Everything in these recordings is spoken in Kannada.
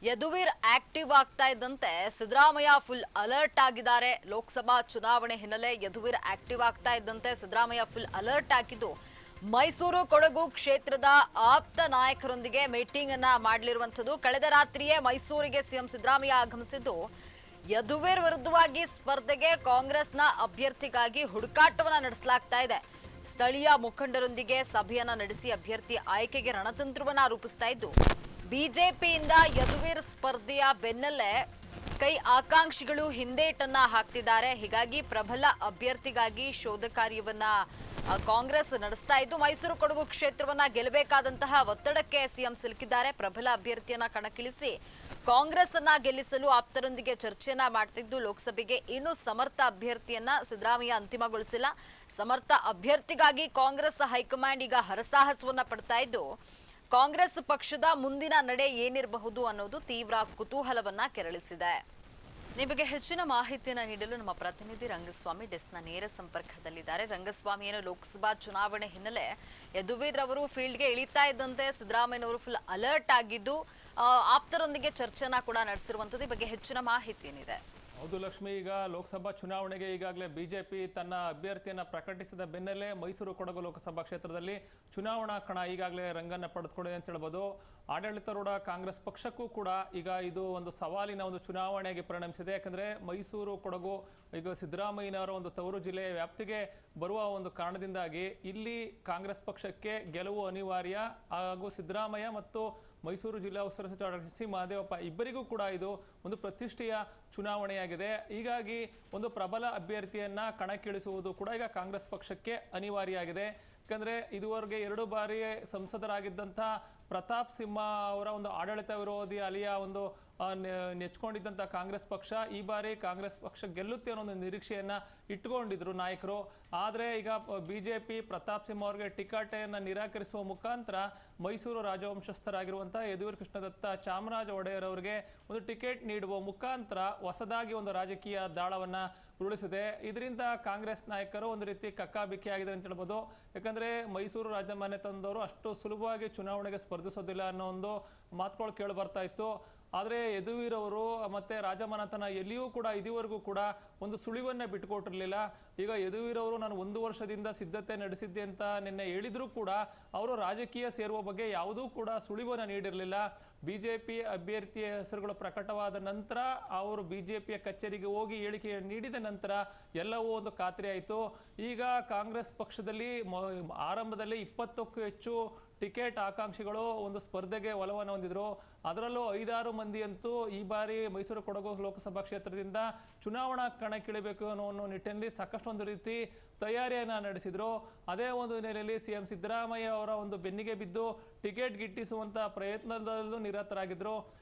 ಯದುವೀರ್ ಆಕ್ಟಿವ್ ಆಗ್ತಾ ಇದ್ದಂತೆ ಸಿದ್ದರಾಮಯ್ಯ ಫುಲ್ ಅಲರ್ಟ್ ಆಗಿದ್ದಾರೆ. ಲೋಕಸಭಾ ಚುನಾವಣೆ ಹಿನ್ನೆಲೆ ಯದುವೀರ್ ಆಕ್ಟಿವ್ ಆಗ್ತಾ ಇದ್ದಂತೆ ಸಿದ್ದರಾಮಯ್ಯ ಫುಲ್ ಅಲರ್ಟ್ ಆಗಿದ್ದು ಮೈಸೂರು ಕೊಡಗು ಕ್ಷೇತ್ರದ ಆಪ್ತ ನಾಯಕರೊಂದಿಗೆ ಮೀಟಿಂಗ್ ಅನ್ನ ಮಾಡಲಿರುವಂತದ್ದು. ಕಳೆದ ರಾತ್ರಿಯೇ ಮೈಸೂರಿಗೆ ಸಿಎಂ ಸಿದ್ದರಾಮಯ್ಯ ಆಗಮಿಸಿದ್ದು ಯದುವೀರ್ ವಿರುದ್ಧವಾಗಿ ಸ್ಪರ್ಧೆಗೆ ಕಾಂಗ್ರೆಸ್ನ ಅಭ್ಯರ್ಥಿಗಾಗಿ ಹುಡುಕಾಟವನ್ನ ನಡೆಸಲಾಗ್ತಾ ಇದೆ. ಸ್ಥಳೀಯ ಮುಖಂಡರೊಂದಿಗೆ ಸಭೆಯನ್ನ ನಡೆಸಿ ಅಭ್ಯರ್ಥಿ ಆಯ್ಕೆಗೆ ರಣತಂತ್ರವನ್ನ ರೂಪಿಸ್ತಾ ಇದ್ದು ಬಿಜೆಪಿಯಿಂದ ಯದುವೀರ್ ಸ್ಪರ್ಧೆಯ ಬೆನ್ನಲ್ಲೇ ಕೈ ಆಕಾಂಕ್ಷಿಗಳು ಹಿಂದೇಟನ್ನ ಹಾಕ್ತಿದ್ದಾರೆ. ಹೀಗಾಗಿ ಪ್ರಬಲ ಅಭ್ಯರ್ಥಿಗಾಗಿ ಶೋಧ ಕಾರ್ಯವನ್ನ ಕಾಂಗ್ರೆಸ್ ನಡೆಸ್ತಾ ಇದ್ದು ಮೈಸೂರು ಕೊಡಗು ಕ್ಷೇತ್ರವನ್ನ ಗೆಲ್ಲಬೇಕಾದಂತಹ ಒತ್ತಡಕ್ಕೆ ಸಿಎಂ ಸಿಲುಕಿದ್ದಾರೆ. ಪ್ರಬಲ ಅಭ್ಯರ್ಥಿಯನ್ನ ಕಣಕ್ಕಿಳಿಸಿ ಕಾಂಗ್ರೆಸ್ ಅನ್ನ ಗೆಲ್ಲಿಸಲು ಆಪ್ತರೊಂದಿಗೆ ಚರ್ಚೆಯನ್ನ ಮಾಡ್ತಿದ್ದು ಲೋಕಸಭೆಗೆ ಇನ್ನೂ ಸಮರ್ಥ ಅಭ್ಯರ್ಥಿಯನ್ನ ಸಿದ್ದರಾಮಯ್ಯ ಅಂತಿಮಗೊಳಿಸಿಲ್ಲ. ಸಮರ್ಥ ಅಭ್ಯರ್ಥಿಗಾಗಿ ಕಾಂಗ್ರೆಸ್ ಹೈಕಮಾಂಡ್ ಈಗ ಹರಸಾಹಸವನ್ನ ಪಡ್ತಾ ಇದ್ದು ಕಾಂಗ್ರೆಸ್ ಪಕ್ಷದ ಮುಂದಿನ ನಡೆ ಏನಿರಬಹುದು ಅನ್ನೋದು ತೀವ್ರ ಕುತೂಹಲವನ್ನ ಕೆರಳಿಸಿದೆ. ನಿಮಗೆ ಹೆಚ್ಚಿನ ಮಾಹಿತಿಯನ್ನು ನೀಡಲು ನಮ್ಮ ಪ್ರತಿನಿಧಿ ರಂಗಸ್ವಾಮಿ ಡೆಸ್ಕ್ನ ನೇರ ಸಂಪರ್ಕದಲ್ಲಿದ್ದಾರೆ. ರಂಗಸ್ವಾಮಿ, ಏನು ಲೋಕಸಭಾ ಚುನಾವಣೆ ಹಿನ್ನೆಲೆ ಯದುವೀರ್ ಅವರು ಫೀಲ್ಡ್ಗೆ ಇಳಿತಾ ಇದ್ದಂತೆ ಸಿದ್ದರಾಮಯ್ಯನವರು ಫುಲ್ ಅಲರ್ಟ್ ಆಗಿದ್ದು ಆಪ್ತರೊಂದಿಗೆ ಚರ್ಚೆನ ಕೂಡ ನಡೆಸಿರುವಂತದ್ದು. ಈ ಬಗ್ಗೆ ಹೆಚ್ಚಿನ ಮಾಹಿತಿ ಏನಿದೆ? ಹೌದು ಲಕ್ಷ್ಮಿ, ಈಗ ಲೋಕಸಭಾ ಚುನಾವಣೆಗೆ ಈಗಾಗಲೇ ಬಿಜೆಪಿ ತನ್ನ ಅಭ್ಯರ್ಥಿಯನ್ನ ಪ್ರಕಟಿಸಿದ ಬೆನ್ನಲ್ಲೇ ಮೈಸೂರು ಕೊಡಗು ಲೋಕಸಭಾ ಕ್ಷೇತ್ರದಲ್ಲಿ ಚುನಾವಣಾ ಕಣ ಈಗಾಗಲೇ ರಂಗನ್ನ ಪಡೆದುಕೊಂಡಿದೆ ಅಂತ ಹೇಳ್ಬೋದು. ಆಡಳಿತಾರೂಢ ಕಾಂಗ್ರೆಸ್ ಪಕ್ಷಕ್ಕೂ ಕೂಡ ಈಗ ಇದು ಒಂದು ಸವಾಲಿನ ಒಂದು ಚುನಾವಣೆಯಾಗಿ ಪರಿಣಮಿಸಿದೆ. ಯಾಕಂದ್ರೆ ಮೈಸೂರು ಕೊಡಗು ಈಗ ಸಿದ್ದರಾಮಯ್ಯನವರ ಒಂದು ತವರು ಜಿಲ್ಲೆಯ ವ್ಯಾಪ್ತಿಗೆ ಬರುವ ಒಂದು ಕಾರಣದಿಂದಾಗಿ ಇಲ್ಲಿ ಕಾಂಗ್ರೆಸ್ ಪಕ್ಷಕ್ಕೆ ಗೆಲುವು ಅನಿವಾರ್ಯ. ಹಾಗೂ ಸಿದ್ದರಾಮಯ್ಯ ಮತ್ತು ಮೈಸೂರು ಜಿಲ್ಲಾ ಉಸ್ತುವಾರಿ ಸಚಿವ ಡಾಕ್ಟರ್ ಸಿ ಮಹದೇವಪ್ಪ ಇಬ್ಬರಿಗೂ ಕೂಡ ಇದು ಒಂದು ಪ್ರತಿಷ್ಠೆಯ ಚುನಾವಣೆಯಾಗಿದೆ. ಹೀಗಾಗಿ ಒಂದು ಪ್ರಬಲ ಅಭ್ಯರ್ಥಿಯನ್ನ ಕಣಕ್ಕಿಳಿಸುವುದು ಕೂಡ ಈಗ ಕಾಂಗ್ರೆಸ್ ಪಕ್ಷಕ್ಕೆ ಅನಿವಾರ್ಯ ಆಗಿದೆ. ಯಾಕಂದ್ರೆ ಇದುವರೆಗೆ 2 ಬಾರಿ ಸಂಸದರಾಗಿದ್ದಂಥ ಪ್ರತಾಪ್ ಸಿಂಹ ಅವರ ಒಂದು ಆಡಳಿತ ವಿರೋಧಿ ಅಲಿಯ ಒಂದು ನೆಚ್ಕೊಂಡಿದ್ದಂಥ ಕಾಂಗ್ರೆಸ್ ಪಕ್ಷ ಈ ಬಾರಿ ಕಾಂಗ್ರೆಸ್ ಪಕ್ಷ ಗೆಲ್ಲುತ್ತೆ ಅನ್ನೋ ಒಂದು ನಿರೀಕ್ಷೆಯನ್ನ ಇಟ್ಕೊಂಡಿದ್ರು ನಾಯಕರು. ಆದ್ರೆ ಈಗ ಬಿಜೆಪಿ ಪ್ರತಾಪ್ ಸಿಂಹ ಅವರಿಗೆ ಟಿಕೆಟನ್ನು ನಿರಾಕರಿಸುವ ಮುಖಾಂತರ ಮೈಸೂರು ರಾಜವಂಶಸ್ಥರಾಗಿರುವಂತಹ ಯದುವೀರ್ ಕೃಷ್ಣದತ್ತ ಚಾಮರಾಜ ಒಡೆಯರ್ ಅವರಿಗೆ ಒಂದು ಟಿಕೆಟ್ ನೀಡುವ ಮುಖಾಂತರ ಹೊಸದಾಗಿ ಒಂದು ರಾಜಕೀಯ ದಾಳವನ್ನ ಉರುಳಿಸಿದೆ. ಇದರಿಂದ ಕಾಂಗ್ರೆಸ್ ನಾಯಕರು ಒಂದು ರೀತಿ ಕಕ್ಕಾಬಿಕ್ಕಿ ಆಗಿದೆ ಅಂತ ಹೇಳ್ಬೋದು. ಯಾಕಂದ್ರೆ ಮೈಸೂರು ರಾಜಮಾನ್ಯ ತಂದವರು ಅಷ್ಟು ಸುಲಭವಾಗಿ ಚುನಾವಣೆಗೆ ಸ್ಪರ್ಧಿಸೋದಿಲ್ಲ ಅನ್ನೋ ಒಂದು ಮಾತುಗಳು ಕೇಳಿ ಬರ್ತಾ ಇತ್ತು. ಆದರೆ ಯದುವೀರ್ ಅವರು ಮತ್ತೆ ರಾಜಮನೆತನ ಎಲ್ಲಿಯೂ ಕೂಡ ಇದುವರೆಗೂ ಕೂಡ ಒಂದು ಸುಳಿವನ್ನ ಬಿಟ್ಟುಕೊಟ್ಟಿರಲಿಲ್ಲ. ಈಗ ಯದುವೀರ್ ಅವರು ನಾನು 1 ವರ್ಷದಿಂದ ಸಿದ್ಧತೆ ನಡೆಸಿದ್ದೆ ಅಂತ ನಿನ್ನೆ ಹೇಳಿದ್ರು ಕೂಡ ಅವರು ರಾಜಕೀಯ ಸೇರುವ ಬಗ್ಗೆ ಯಾವುದೂ ಕೂಡ ಸುಳಿವನ್ನ ನೀಡಿರಲಿಲ್ಲ. ಬಿಜೆಪಿ ಅಭ್ಯರ್ಥಿಯ ಹೆಸರುಗಳು ಪ್ರಕಟವಾದ ನಂತರ ಅವರು ಬಿಜೆಪಿಯ ಕಚೇರಿಗೆ ಹೋಗಿ ಹೇಳಿಕೆ ನೀಡಿದ ನಂತರ ಎಲ್ಲವೂ ಒಂದು ಖಾತ್ರಿ ಆಯಿತು. ಈಗ ಕಾಂಗ್ರೆಸ್ ಪಕ್ಷದಲ್ಲಿ ಆರಂಭದಲ್ಲಿ 20ಕ್ಕೂ ಹೆಚ್ಚು ಟಿಕೆಟ್ ಆಕಾಂಕ್ಷಿಗಳು ಒಂದು ಸ್ಪರ್ಧೆಗೆ ಒಲವನ್ನು ಹೊಂದಿದ್ರು. ಅದರಲ್ಲೂ 5-6 ಮಂದಿ ಅಂತೂ ಈ ಬಾರಿ ಮೈಸೂರು ಕೊಡಗು ಲೋಕಸಭಾ ಕ್ಷೇತ್ರದಿಂದ ಚುನಾವಣಾ ಕಣಕ್ಕಿಳಿಬೇಕು ಅನ್ನೋ ನಿಟ್ಟಿನಲ್ಲಿ ಸಾಕಷ್ಟು ಒಂದು ರೀತಿ ತಯಾರಿಯನ್ನ ನಡೆಸಿದ್ರು. ಅದೇ ಒಂದು ಹಿನ್ನೆಲೆಯಲ್ಲಿ ಸಿಎಂ ಸಿದ್ದರಾಮಯ್ಯ ಅವರ ಒಂದು ಬೆನ್ನಿಗೆ ಬಿದ್ದು ಟಿಕೆಟ್ ಗಿಟ್ಟಿಸುವಂತ ಪ್ರಯತ್ನದಲ್ಲೂ ನಿರತರಾಗಿದ್ರು.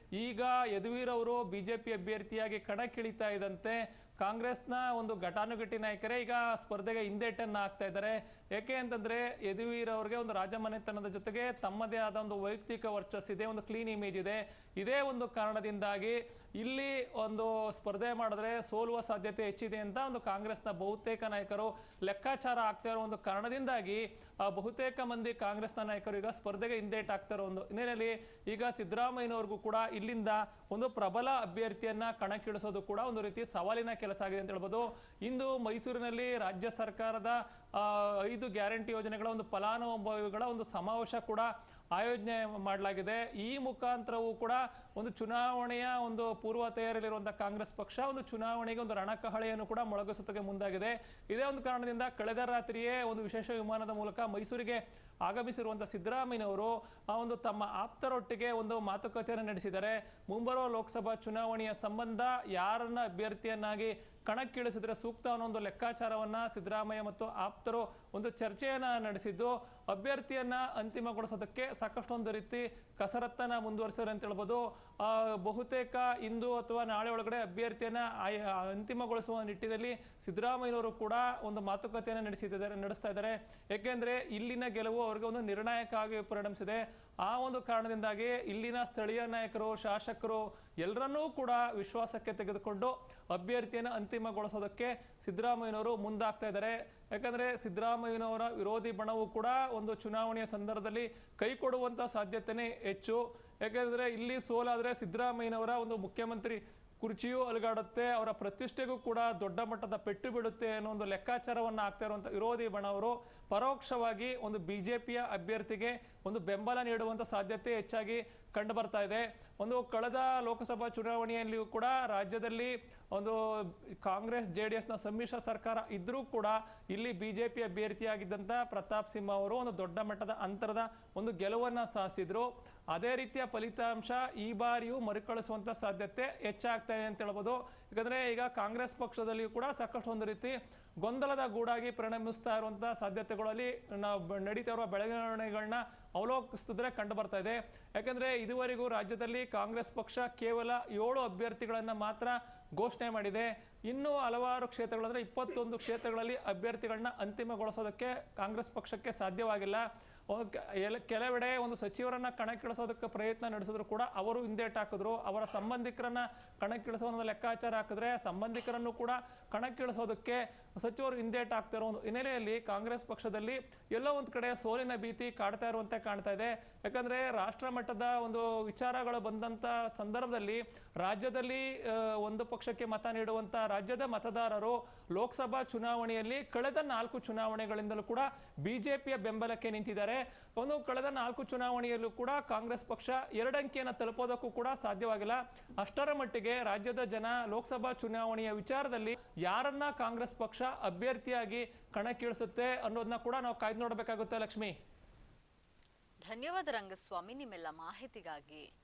ಈಗ ಯದುವೀರ್ ಅವರು ಬಿಜೆಪಿ ಅಭ್ಯರ್ಥಿಯಾಗಿ ಕಣಕ್ಕಿಳಿತಾ ಇದ್ದಂತೆ ಕಾಂಗ್ರೆಸ್ನ ಒಂದು ಘಟಾನುಘಟಿ ನಾಯಕರೇ ಈಗ ಸ್ಪರ್ಧೆಗೆ ಹಿಂದೇಟನ್ನ ಹಾಕ್ತಾ ಇದ್ದಾರೆ. ಯಾಕೆ ಅಂತಂದ್ರೆ ಯದುವೀರ್ ಅವರಿಗೆ ಒಂದು ರಾಜಮನೆತನದ ಜೊತೆಗೆ ತಮ್ಮದೇ ಆದ ಒಂದು ವೈಯಕ್ತಿಕ ವರ್ಚಸ್ಸಿದೆ, ಒಂದು ಕ್ಲೀನ್ ಇಮೇಜ್ ಇದೆ. ಇದೇ ಒಂದು ಕಾರಣದಿಂದಾಗಿ ಇಲ್ಲಿ ಒಂದು ಸ್ಪರ್ಧೆ ಮಾಡಿದ್ರೆ ಸೋಲುವ ಸಾಧ್ಯತೆ ಹೆಚ್ಚಿದೆ ಅಂತ ಒಂದು ಕಾಂಗ್ರೆಸ್ನ ಬಹುತೇಕ ನಾಯಕರು ಲೆಕ್ಕಾಚಾರ ಆಗ್ತಾ ಇರೋ ಒಂದು ಕಾರಣದಿಂದಾಗಿ ಬಹುತೇಕ ಮಂದಿ ಕಾಂಗ್ರೆಸ್ನ ನಾಯಕರು ಈಗ ಸ್ಪರ್ಧೆಗೆ ಹಿಂದೇಟ್ ಆಗ್ತಾ ಇರೋ ಒಂದು ಹಿನ್ನೆಲೆಯಲ್ಲಿ ಈಗ ಸಿದ್ದರಾಮಯ್ಯನವರಿಗೂ ಕೂಡ ಇಲ್ಲಿಂದ ಒಂದು ಪ್ರಬಲ ಅಭ್ಯರ್ಥಿಯನ್ನ ಕಣಕ್ಕಿಳಿಸೋದು ಕೂಡ ಒಂದು ರೀತಿ ಸವಾಲಿನ ಕೆಲಸ ಆಗಿದೆ ಅಂತ ಹೇಳ್ಬೋದು. ಇಂದು ಮೈಸೂರಿನಲ್ಲಿ ರಾಜ್ಯ ಸರ್ಕಾರದ 5 ಗ್ಯಾರಂಟಿ ಯೋಜನೆಗಳ ಒಂದು ಫಲಾನುಭವಿಗಳ ಒಂದು ಸಮಾವೇಶ ಕೂಡ ಆಯೋಜನೆ ಮಾಡಲಾಗಿದೆ. ಈ ಮುಖಾಂತರವೂ ಕೂಡ ಒಂದು ಚುನಾವಣೆಯ ಒಂದು ಪೂರ್ವ ತಯಾರಿಯಲ್ಲಿರುವಂತಹ ಕಾಂಗ್ರೆಸ್ ಪಕ್ಷ ಒಂದು ಚುನಾವಣೆಗೆ ಒಂದು ರಣಕಹಳೆಯನ್ನು ಕೂಡ ಮೊಳಗಿಸುತ್ತಕ್ಕೆ ಮುಂದಾಗಿದೆ. ಇದೇ ಒಂದು ಕಾರಣದಿಂದ ಕಳೆದ ರಾತ್ರಿಯೇ ಒಂದು ವಿಶೇಷ ವಿಮಾನದ ಮೂಲಕ ಮೈಸೂರಿಗೆ ಆಗಮಿಸಿರುವಂತಹ ಸಿದ್ದರಾಮಯ್ಯನವರು ಒಂದು ತಮ್ಮ ಆಪ್ತರೊಟ್ಟಿಗೆ ಒಂದು ಮಾತುಕತೆಯನ್ನು ನಡೆಸಿದ್ದಾರೆ. ಮುಂಬರುವ ಲೋಕಸಭಾ ಚುನಾವಣೆಯ ಸಂಬಂಧ ಯಾರನ್ನ ಅಭ್ಯರ್ಥಿಯನ್ನಾಗಿ ಕಣಕ್ಕಿಳಿಸಿದ್ರೆ ಸೂಕ್ತ ಅನ್ನೋ ಒಂದು ಲೆಕ್ಕಾಚಾರವನ್ನ ಸಿದ್ದರಾಮಯ್ಯ ಮತ್ತು ಆಪ್ತರು ಒಂದು ಚರ್ಚೆಯನ್ನ ನಡೆಸಿದ್ದು ಅಭ್ಯರ್ಥಿಯನ್ನ ಅಂತಿಮಗೊಳಿಸೋದಕ್ಕೆ ಸಾಕಷ್ಟು ಒಂದು ರೀತಿ ಕಸರತ್ತನ್ನ ಮುಂದುವರಿಸಿದ್ದಾರೆ ಅಂತ ಹೇಳ್ಬೋದು. ಬಹುತೇಕ ಇಂದು ಅಥವಾ ನಾಳೆ ಒಳಗಡೆ ಅಭ್ಯರ್ಥಿಯನ್ನ ಅಂತಿಮಗೊಳಿಸುವ ನಿಟ್ಟಿನಲ್ಲಿ ಸಿದ್ದರಾಮಯ್ಯನವರು ಕೂಡ ಒಂದು ಮಾತುಕತೆಯನ್ನು ನಡೆಸ್ತಾ ಇದ್ದಾರೆ. ಯಾಕೆಂದ್ರೆ ಇಲ್ಲಿನ ಗೆಲುವು ಅವರಿಗೆ ಒಂದು ನಿರ್ಣಾಯಕ ಆಗಿ ಪರಿಣಮಿಸಿದೆ. ಆ ಒಂದು ಕಾರಣದಿಂದಾಗಿ ಇಲ್ಲಿನ ಸ್ಥಳೀಯ ನಾಯಕರು, ಶಾಸಕರು ಎಲ್ಲರನ್ನೂ ಕೂಡ ವಿಶ್ವಾಸಕ್ಕೆ ತೆಗೆದುಕೊಂಡು ಅಭ್ಯರ್ಥಿಯನ್ನು ಅಂತಿಮಗೊಳಿಸೋದಕ್ಕೆ ಸಿದ್ದರಾಮಯ್ಯನವರು ಮುಂದಾಗ್ತಾ ಇದ್ದಾರೆ. ಯಾಕಂದ್ರೆ ಸಿದ್ದರಾಮಯ್ಯನವರ ವಿರೋಧಿ ಬಣವು ಕೂಡ ಒಂದು ಚುನಾವಣೆಯ ಸಂದರ್ಭದಲ್ಲಿ ಕೈ ಕೊಡುವಂತ ಸಾಧ್ಯತೆನೇ ಹೆಚ್ಚು. ಯಾಕಂದ್ರೆ ಇಲ್ಲಿ ಸೋಲಾದ್ರೆ ಸಿದ್ದರಾಮಯ್ಯನವರ ಒಂದು ಮುಖ್ಯಮಂತ್ರಿ ಕುರ್ಚಿಯೂ ಅಲುಗಾಡುತ್ತೆ, ಅವರ ಪ್ರತಿಷ್ಠೆಗೂ ಕೂಡ ದೊಡ್ಡ ಮಟ್ಟದ ಪೆಟ್ಟು ಬೀಳುತ್ತೆ ಅನ್ನೋ ಒಂದು ಲೆಕ್ಕಾಚಾರವನ್ನ ಹಾಕ್ತಾ ಇರುವಂತ ವಿರೋಧಿ ಬಣವರು ಪರೋಕ್ಷವಾಗಿ ಒಂದು ಬಿಜೆಪಿಯ ಅಭ್ಯರ್ಥಿಗೆ ಒಂದು ಬೆಂಬಲ ನೀಡುವಂತ ಸಾಧ್ಯತೆ ಹೆಚ್ಚಾಗಿ ಕಂಡು ಬರ್ತಾ ಇದೆ. ಒಂದು ಕಳೆದ ಲೋಕಸಭಾ ಚುನಾವಣೆಯಲ್ಲಿಯೂ ಕೂಡ ರಾಜ್ಯದಲ್ಲಿ ಒಂದು ಕಾಂಗ್ರೆಸ್ JDS ನ ಸಮ್ಮಿಶ್ರ ಸರ್ಕಾರ ಇದ್ರೂ ಕೂಡ ಇಲ್ಲಿ ಬಿಜೆಪಿ ಅಭ್ಯರ್ಥಿಯಾಗಿದ್ದಂತ ಪ್ರತಾಪ್ ಸಿಂಹ ಅವರು ಒಂದು ದೊಡ್ಡ ಮಟ್ಟದ ಅಂತರದ ಒಂದು ಗೆಲುವನ್ನ ಸಾಧಿಸಿದ್ರು. ಅದೇ ರೀತಿಯ ಫಲಿತಾಂಶ ಈ ಬಾರಿಯೂ ಮರುಕಳಿಸುವಂತ ಸಾಧ್ಯತೆ ಹೆಚ್ಚಾಗ್ತಾ ಇದೆ ಅಂತ ಹೇಳ್ಬೋದು. ಯಾಕಂದ್ರೆ ಈಗ ಕಾಂಗ್ರೆಸ್ ಪಕ್ಷದಲ್ಲಿಯೂ ಕೂಡ ಸಾಕಷ್ಟು ಒಂದು ರೀತಿ ಗೊಂದಲದ ಗೂಡಾಗಿ ಪರಿಣಮಿಸ್ತಾ ಇರುವಂತಹ ಸಾಧ್ಯತೆಗಳಲ್ಲಿ ನಾವು ನಡೀತಾ ಇರುವ ಬೆಳವಣಿಗೆಗಳನ್ನ ಅವಲೋಕಿಸಿದ್ರೆ ಕಂಡು ಬರ್ತಾ ಇದೆ. ಯಾಕಂದ್ರೆ ಇದುವರೆಗೂ ರಾಜ್ಯದಲ್ಲಿ ಕಾಂಗ್ರೆಸ್ ಪಕ್ಷ ಕೇವಲ 7 ಅಭ್ಯರ್ಥಿಗಳನ್ನ ಮಾತ್ರ ಘೋಷಣೆ ಮಾಡಿದೆ. ಇನ್ನೂ ಹಲವಾರು ಕ್ಷೇತ್ರಗಳಂದ್ರೆ 21 ಕ್ಷೇತ್ರಗಳಲ್ಲಿ ಅಭ್ಯರ್ಥಿಗಳನ್ನ ಅಂತಿಮಗೊಳಿಸೋದಕ್ಕೆ ಕಾಂಗ್ರೆಸ್ ಪಕ್ಷಕ್ಕೆ ಸಾಧ್ಯವಾಗಿಲ್ಲ. ಕೆಲವೆಡೆ ಒಂದು ಸಚಿವರನ್ನ ಕಣಕ್ಕಿಳಿಸೋದಕ್ಕೆ ಪ್ರಯತ್ನ ನಡೆಸಿದ್ರು ಕೂಡ ಅವರು ಹಿಂದೇಟ್ ಹಾಕಿದ್ರು. ಅವರ ಸಂಬಂಧಿಕರನ್ನ ಕಣಕ್ಕಿಳಿಸೋ ಒಂದು ಲೆಕ್ಕಾಚಾರ ಹಾಕಿದ್ರೆ ಸಂಬಂಧಿಕರನ್ನು ಕೂಡ ಕಣಕ್ಕಿಳಿಸೋದಕ್ಕೆ ಸಚಿವರು ಹಿಂದೇಟ್ ಹಾಕ್ತಿರೋ ಒಂದು ಹಿನ್ನೆಲೆಯಲ್ಲಿ ಕಾಂಗ್ರೆಸ್ ಪಕ್ಷದಲ್ಲಿ ಎಲ್ಲೋ ಒಂದ್ ಕಡೆ ಸೋಲಿನ ಭೀತಿ ಕಾಡ್ತಾ ಇರುವಂತೆ ಕಾಣ್ತಾ ಇದೆ. ಯಾಕಂದ್ರೆ ರಾಷ್ಟ್ರ ಮಟ್ಟದ ಒಂದು ವಿಚಾರಗಳು ಬಂದಂತ ಸಂದರ್ಭದಲ್ಲಿ ರಾಜ್ಯದಲ್ಲಿ ಒಂದು ಪಕ್ಷಕ್ಕೆ ಮತ ನೀಡುವಂತ ರಾಜ್ಯದ ಮತದಾರರು ಲೋಕಸಭಾ ಚುನಾವಣೆಯಲ್ಲಿ ಕಳೆದ 4 ಚುನಾವಣೆಗಳಿಂದಲೂ ಕೂಡ ಬಿಜೆಪಿಯ ಬೆಂಬಲಕ್ಕೆ ನಿಂತಿದ್ದಾರೆ. ಒಂದು ಕಳೆದ 4 ಚುನಾವಣೆಯಲ್ಲೂ ಕೂಡ ಕಾಂಗ್ರೆಸ್ ಪಕ್ಷ 2 ಅಂಕಿಯನ್ನು ತಲುಪೋದಕ್ಕೂ ಕೂಡ ಸಾಧ್ಯವಾಗಿಲ್ಲ. ಅಷ್ಟರ ಮಟ್ಟಿಗೆ ರಾಜ್ಯದ ಜನ ಲೋಕಸಭಾ ಚುನಾವಣೆಯ ವಿಚಾರದಲ್ಲಿ ಯಾರನ್ನ ಕಾಂಗ್ರೆಸ್ ಪಕ್ಷ ಅಭ್ಯರ್ಥಿಯಾಗಿ ಕಣಕ್ಕಿಳಿಸುತ್ತೆ ಅನ್ನೋದನ್ನ ಕೂಡ ನಾವು ಕಾಯ್ದು ನೋಡಬೇಕಾಗುತ್ತೆ. ಲಕ್ಷ್ಮಿ, ಧನ್ಯವಾದ ರಂಗಸ್ವಾಮಿ ನಿಮ್ಮೆಲ್ಲ ಮಾಹಿತಿಗಾಗಿ.